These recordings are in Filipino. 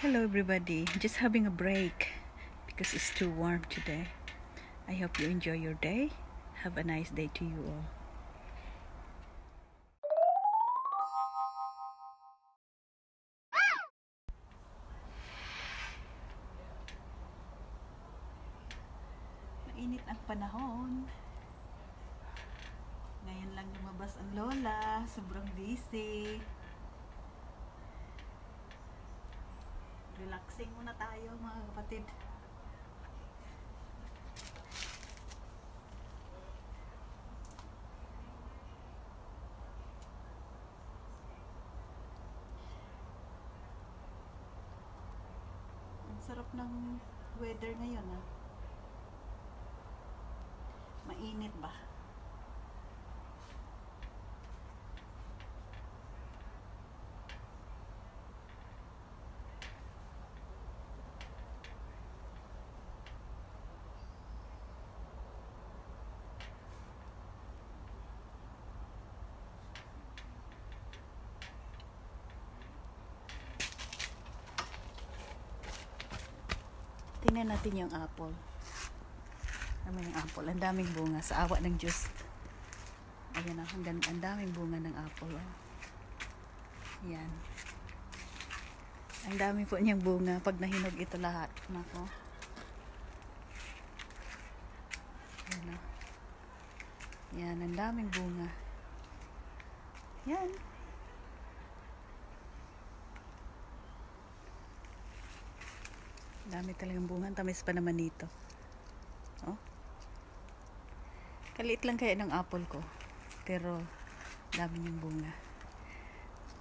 Hello everybody, just having a break because it's too warm today. I hope you enjoy your day. Have a nice day to you all. Mainit ang panahon. Ngayon lang lumabas ang lola, sobrang busy. Relaxing muna tayo mga kapatid. Ang sarap ng weather ngayon ah. Mainit ba? Tingnan natin yung apple. Yung apple. Ang daming bunga sa awa ng Diyos. Ayan ang daming bunga ng apple. Ayan. Ang dami po niyang bunga pag nahinog ito lahat. Nako. Ayan. Ayan, ang daming bunga. Ayan. Dami talagang bunga. Ang tamis pa naman dito. Oh. Kaliit lang kaya ng apple ko. Pero dami niyang bunga.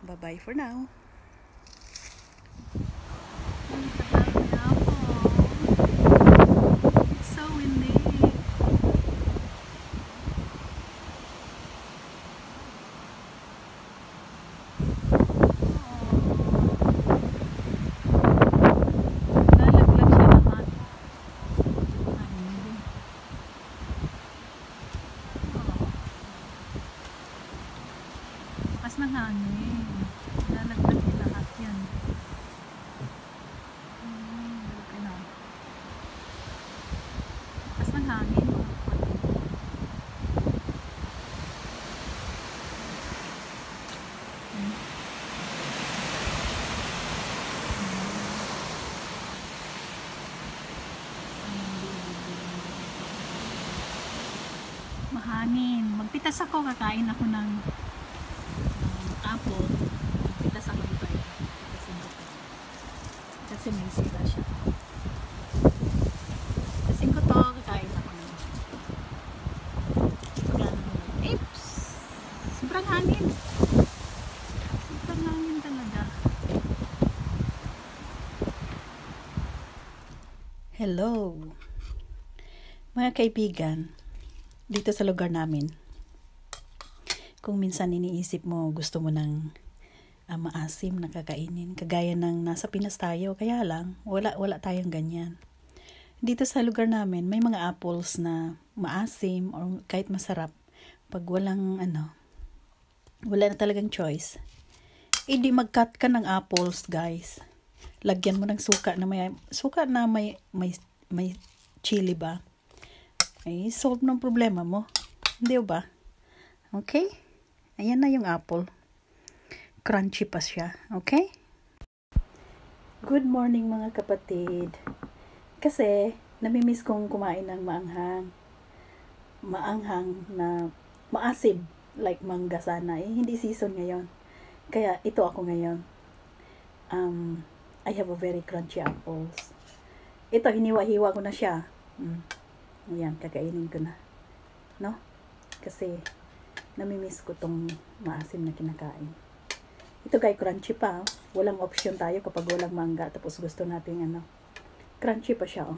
Bye-bye for now. It's so windy. Pas ng hangin. Lalaglag din lahat yan. Pas ng hangin. Mahangin. Magpitas ako. Kakain ako ng apple. Pitas ako dito eh. Kasi may sila siya. Kasi ko to, kakain ako ng tips. Sobrang hangin. Sobrang hangin talaga. Hello mga kaibigan, dito sa lugar namin. Kung minsan iniisip mo, gusto mo ng maasim na kakainin, kagaya ng nasa Pinas tayo, kaya lang, wala tayong ganyan. Dito sa lugar namin, may mga apples na maasim or kahit masarap. Pag wala na talagang choice, di mag-cut ka ng apples, guys. Lagyan mo ng suka na may chili ba? Ay, solve ng problema mo. Hindi ba? Okay? Ayan na yung apple. Crunchy pa siya. Okay? Good morning mga kapatid. Kasi, namimiss kong kumain ng maanghang. Maanghang na maasim. Like mangga sana. Hindi season ngayon. Kaya, ito ako ngayon. I have a very crunchy apples. Ito, hiniwa-hiwa ko na siya. Ayan, kakainin ko na. No? Kasi, namimiss ko tong maasim na kinakain. Ito guys, crunchy pa. Walang option tayo kapag walang mangga. Tapos gusto natin crunchy pa siya.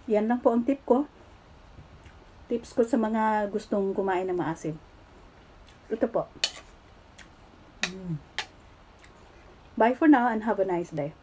Yan lang po ang tip ko. Tips ko sa mga gustong kumain ng maasim. Ito po. Bye for now and have a nice day.